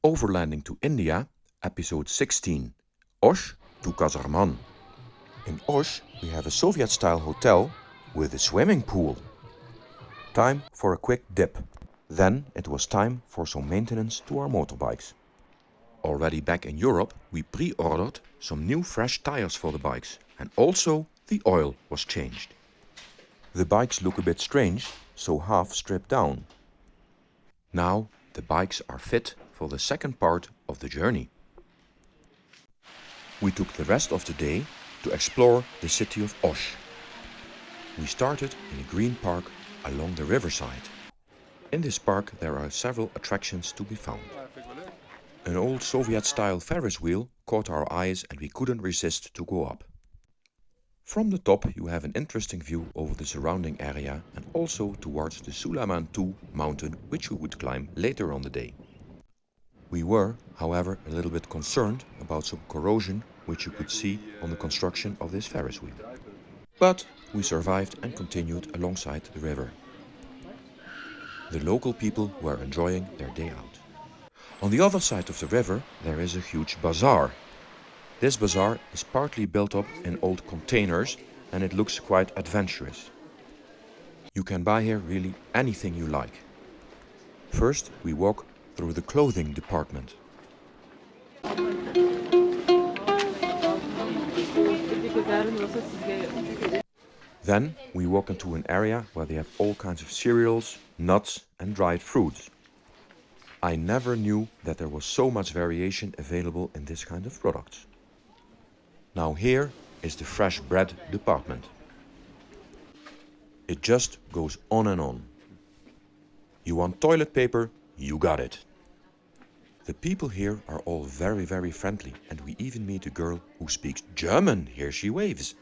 Overlanding to India, episode 16, Osh to Kazarman. In Osh, we have a Soviet-style hotel with a swimming pool. Time for a quick dip. Then it was time for some maintenance to our motorbikes. Already back in Europe, we pre-ordered some new fresh tires for the bikes, and also the oil was changed. The bikes look a bit strange, so half stripped down. Now the bikes are fit for the second part of the journey. We took the rest of the day to explore the city of Osh. We started in a green park along the riverside. In this park there are several attractions to be found. An old Soviet-style Ferris wheel caught our eyes and we couldn't resist to go up. From the top you have an interesting view over the surrounding area and also towards the Suleyman 2 mountain, which we would climb later on the day. We were, however, a little bit concerned about some corrosion which you could see on the construction of this Ferris wheel. But we survived and continued alongside the river. The local people were enjoying their day out. On the other side of the river there is a huge bazaar. This bazaar is partly built up in old containers and it looks quite adventurous. You can buy here really anything you like. First we walk through the clothing department. Then we walk into an area where they have all kinds of cereals, nuts and dried fruits. I never knew that there was so much variation available in this kind of products. Now here is the fresh bread department. It just goes on and on. You want toilet paper? You got it. The people here are all very friendly and we even meet a girl who speaks German. Here she waves.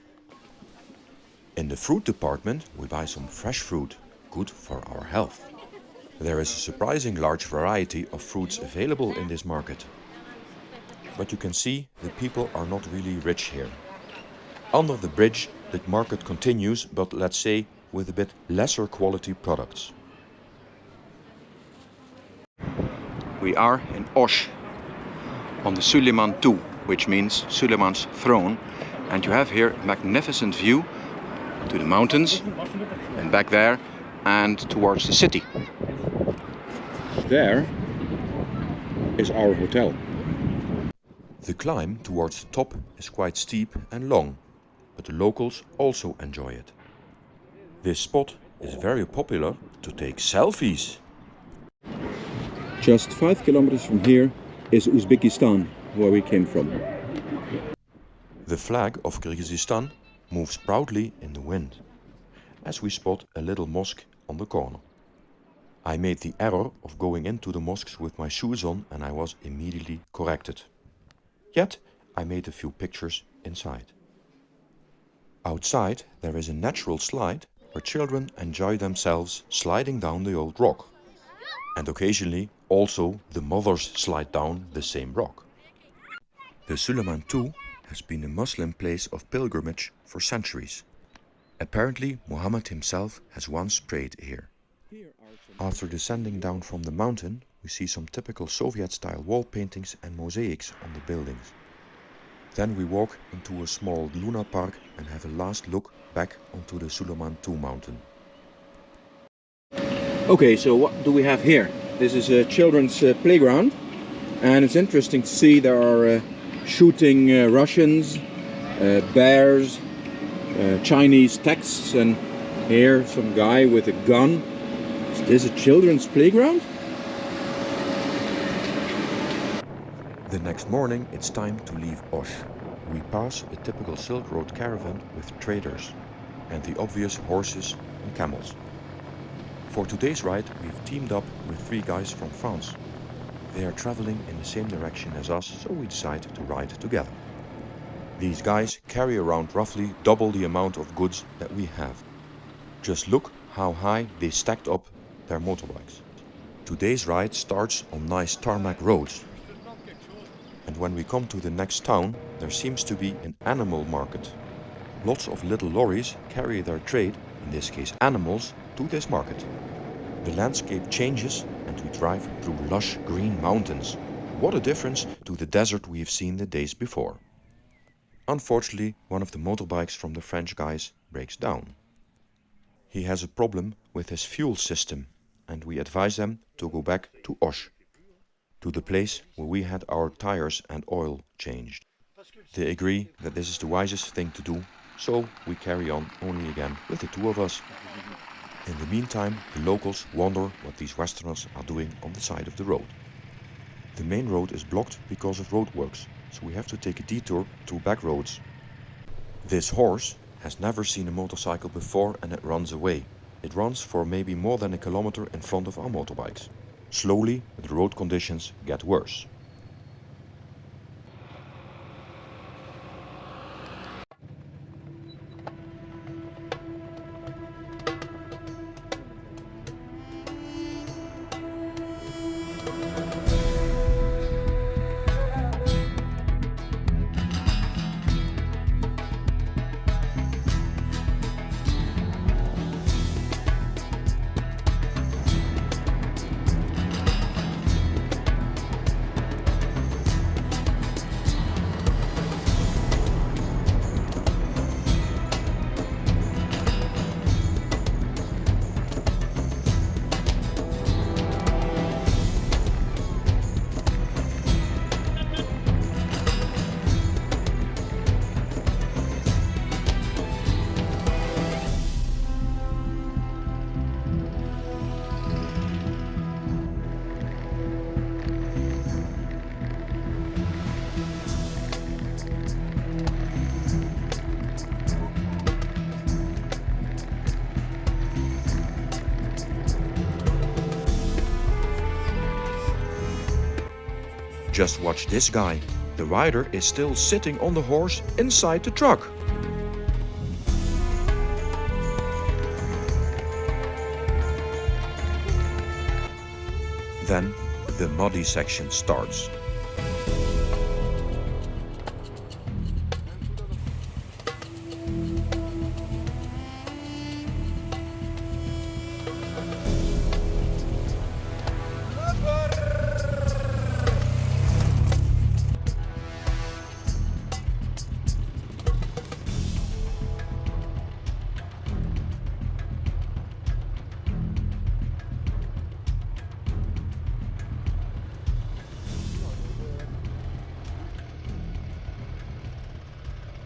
In the fruit department we buy some fresh fruit, good for our health. There is a surprising large variety of fruits available in this market. But you can see the people are not really rich here. Under the bridge the market continues, but let's say with a bit lesser quality products. We are in Osh, on the Suleyman 2, which means Suleyman's throne, and you have here a magnificent view to the mountains and back there and towards the city. There is our hotel. The climb towards the top is quite steep and long, but the locals also enjoy it. This spot is very popular to take selfies. Just 5 kilometers from here is Uzbekistan, where we came from. The flag of Kirgisistan moves proudly in the wind, as we spot a little mosque on the corner. I made the error of going into the mosques with my shoes on and I was immediately corrected. Yet I made a few pictures inside. Outside there is a natural slide where children enjoy themselves sliding down the old rock. And occasionally also the mothers slide down the same rock. The Suleyman 2 has been a Muslim place of pilgrimage for centuries. Apparently Muhammad himself has once prayed here. After descending down from the mountain, we see some typical Soviet-style wall paintings and mosaics on the buildings. Then we walk into a small Luna Park and have a last look back onto the Suleyman 2 mountain. Okay, so what do we have here? This is a children's playground, and it's interesting to see there are shooting Russians, bears, Chinese texts, and here some guy with a gun. Is this a children's playground? The next morning it's time to leave Osh. We pass a typical Silk Road caravan with traders and the obvious horses and camels. For today's ride we've teamed up with 3 guys from France. They are traveling in the same direction as us, so we decide to ride together. These guys carry around roughly double the amount of goods that we have. Just look how high they stacked up their motorbikes. Today's ride starts on nice tarmac roads. And when we come to the next town, there seems to be an animal market. Lots of little lorries carry their trade, in this case animals, to this market. The landscape changes and we drive through lush green mountains. What a difference to the desert we have seen the days before. Unfortunately, one of the motorbikes from the French guys breaks down. He has a problem with his fuel system, and we advise them to go back to Osh, to the place where we had our tires and oil changed. They agree that this is the wisest thing to do, so we carry on only again with the two of us. In the meantime, the locals wonder what these Westerners are doing on the side of the road. The main road is blocked because of roadworks, so we have to take a detour through back roads. This horse has never seen a motorcycle before and it runs away. It runs for maybe more than a kilometer in front of our motorbikes. Slowly, the road conditions get worse. Just watch this guy. The rider is still sitting on the horse inside the truck. Then the muddy section starts.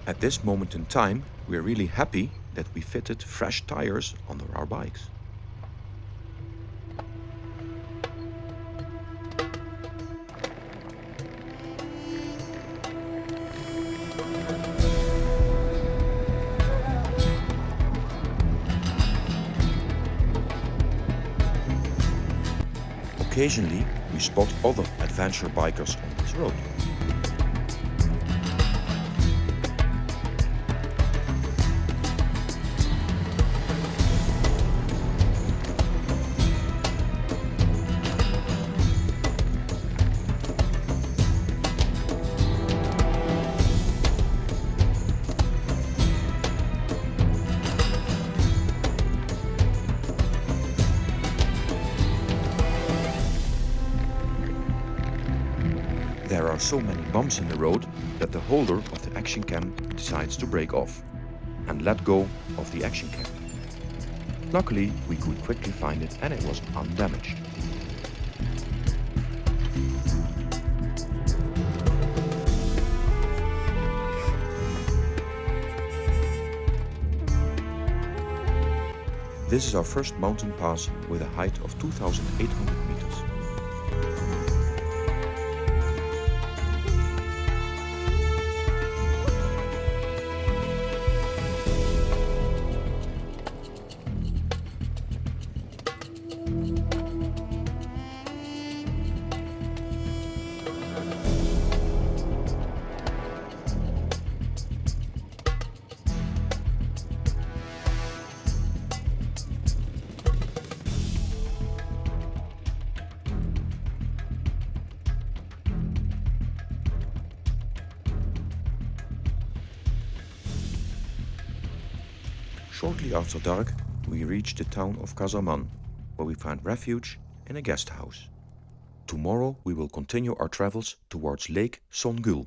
At this moment in time, we are really happy that we fitted fresh tires under our bikes. Occasionally, we spot other adventure bikers on this road. There are so many bumps in the road that the holder of the action cam decides to break off and let go of the action cam. Luckily, we could quickly find it and it was undamaged. This is our first mountain pass with a height of 2,800 meters. Shortly after dark, we reached the town of Kazarman, where we found refuge in a guest house. Tomorrow we will continue our travels towards Lake Songül.